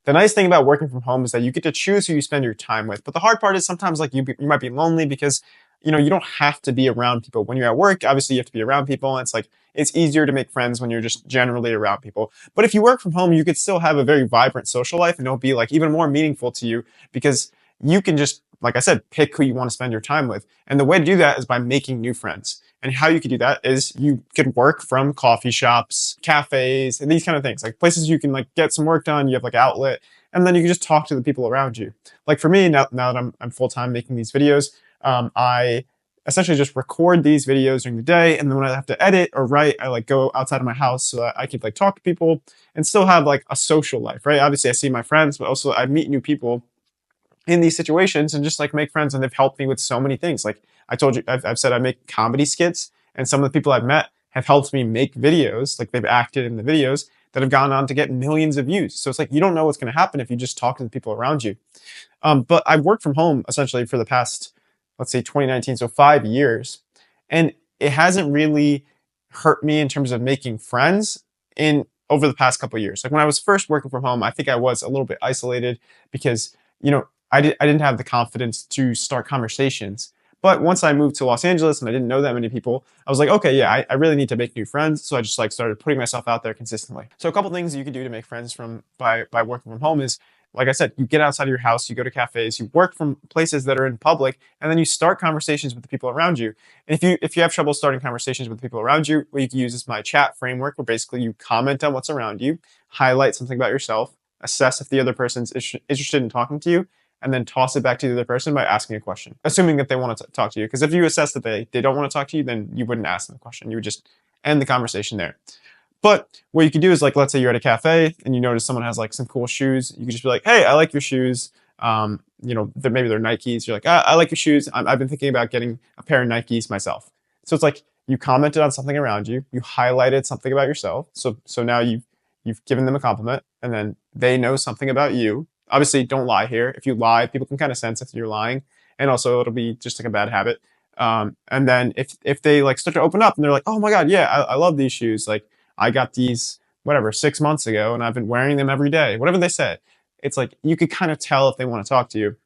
The nice thing about working from home is that you get to choose who you spend your time with. But the hard part is sometimes like you might be lonely because you don't have to be around people. When you're at work, obviously you have to be around people. And it's like it's easier to make friends when you're just generally around people. But if you work from home, you could still have a very vibrant social life and it'll be like even more meaningful to you because you can just, like I said, pick who you want to spend your time with. And the way to do that is by making new friends. And how you could do that is you could work from coffee shops, cafes, and these kind of things, like places you can like get some work done. You have like outlet, and then you can just talk to the people around you. Like for me, now that I'm full time making these videos, I essentially just record these videos during the day, and then when I have to edit or write, I like go outside of my house so that I could like talk to people and still have like a social life, right? Obviously, I see my friends, but also I meet new people in these situations and just like make friends, and they've helped me with so many things. Like I told you, I've said I make comedy skits, and some of the people I've met have helped me make videos. Like they've acted in the videos that have gone on to get millions of views. So it's like you don't know what's going to happen if you just talk to the people around you. But I've worked from home essentially for the past, let's say 2019, so 5 years, and it hasn't really hurt me in terms of making friends in over the past couple of years. Like when I was first working from home, I think I was a little bit isolated because I didn't have the confidence to start conversations. But once I moved to Los Angeles and I didn't know that many people, I was like, okay, yeah, I really need to make new friends. So I just like started putting myself out there consistently. So a couple things you can do to make friends by working from home is, like I said, you get outside of your house, you go to cafes, you work from places that are in public, and then you start conversations with the people around you. And if you have trouble starting conversations with the people around you, what you can use is my chat framework, where basically you comment on what's around you, highlight something about yourself, assess if the other person's interested in talking to you, and then toss it back to the other person by asking a question, assuming that they want to talk to you. Because if you assess that they don't want to talk to you, then you wouldn't ask them a question. You would just end the conversation there. But what you could do is, like, let's say you're at a cafe and you notice someone has like some cool shoes. You could just be like, hey, I like your shoes. Maybe they're Nikes. You're like, I like your shoes. I've been thinking about getting a pair of Nikes myself. So it's like you commented on something around you. You highlighted something about yourself. So now you've given them a compliment, and then they know something about you. Obviously, don't lie here. If you lie, people can kind of sense if you're lying, and also it'll be just like a bad habit. And then if they like start to open up and they're like, oh my god, yeah, I love these shoes. Like I got these whatever 6 months ago, and I've been wearing them every day. Whatever they say, it's like you could kind of tell if they want to talk to you.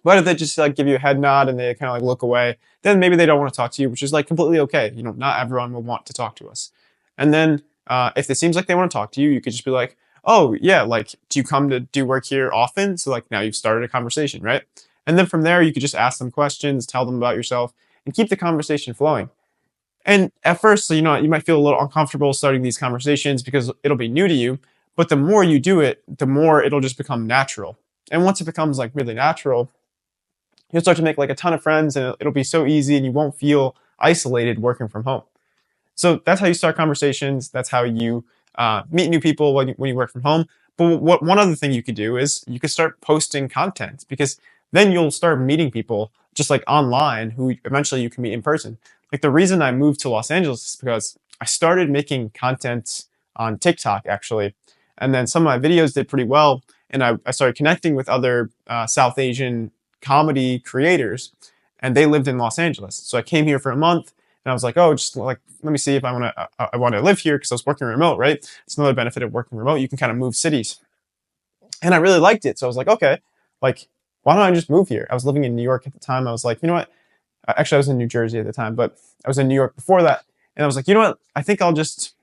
But if they just like give you a head nod and they kind of like look away, then maybe they don't want to talk to you, which is like completely okay. Not everyone will want to talk to us. And then if it seems like they want to talk to you, you could just be like, oh yeah, like do you come to do work here often? So like now you've started a conversation, right? And then from there you could just ask them questions, tell them about yourself, and keep the conversation flowing. And at first, you might feel a little uncomfortable starting these conversations because it'll be new to you. But the more you do it, the more it'll just become natural. And once it becomes like really natural, you'll start to make like a ton of friends, and it'll be so easy, and you won't feel isolated working from home. So that's how you start conversations. That's how you meet new people when you work from home. But one other thing you could do is you could start posting content, because then you'll start meeting people just like online who eventually you can meet in person. Like the reason I moved to Los Angeles is because I started making content on TikTok actually. And then some of my videos did pretty well. And I started connecting with other South Asian comedy creators, and they lived in Los Angeles. So I came here for a month, and I was like, oh, just like let me see if I want to live here, because I was working remote, right? It's another benefit of working remote. You can kind of move cities, and I really liked it. So I was like, okay, like why don't I just move here? I was living in New York at the time. I was like, you know what? Actually, I was in New Jersey at the time, but I was in New York before that, and I was like, you know what? I think I'll just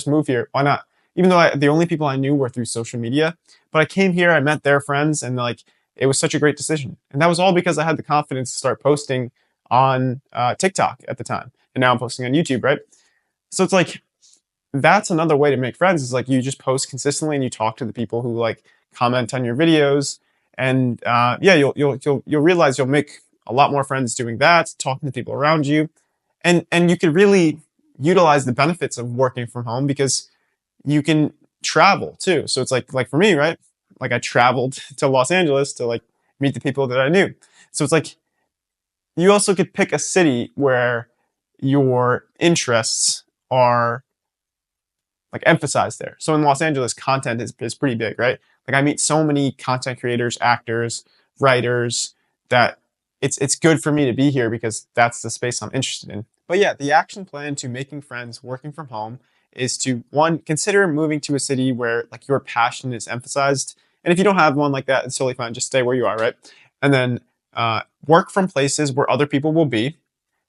move here. Why not? Even though the only people I knew were through social media, but I came here, I met their friends, and like it was such a great decision. And that was all because I had the confidence to start posting on TikTok at the time, and now I'm posting on YouTube, right? So it's like that's another way to make friends. Is like you just post consistently and you talk to the people who like comment on your videos, and yeah, you'll realize you'll make a lot more friends doing that, talking to people around you, and you could really utilize the benefits of working from home because you can travel too. So it's like for me, right? Like I traveled to Los Angeles to like meet the people that I knew. So it's like you also could pick a city where your interests are like emphasized there. So in Los Angeles, content is pretty big, right? Like I meet so many content creators, actors, writers that it's good for me to be here because that's the space I'm interested in. But yeah, the action plan to making friends working from home is to, one, consider moving to a city where like your passion is emphasized. And if you don't have one like that, it's totally fine. Just stay where you are, right? And then work from places where other people will be,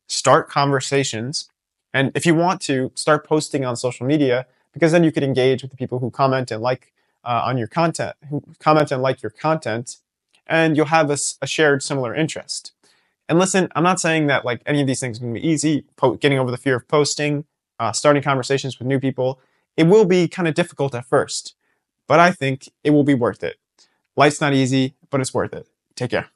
start conversations. And if you want to, start posting on social media, because then you could engage with the people who comment and like on your content, who comment and like your content, and you'll have a shared similar interest. And listen, I'm not saying that like any of these things are going to be easy. Getting over the fear of posting, starting conversations with new people, it will be kind of difficult at first, but I think it will be worth it. Life's not easy, but it's worth it. Take care.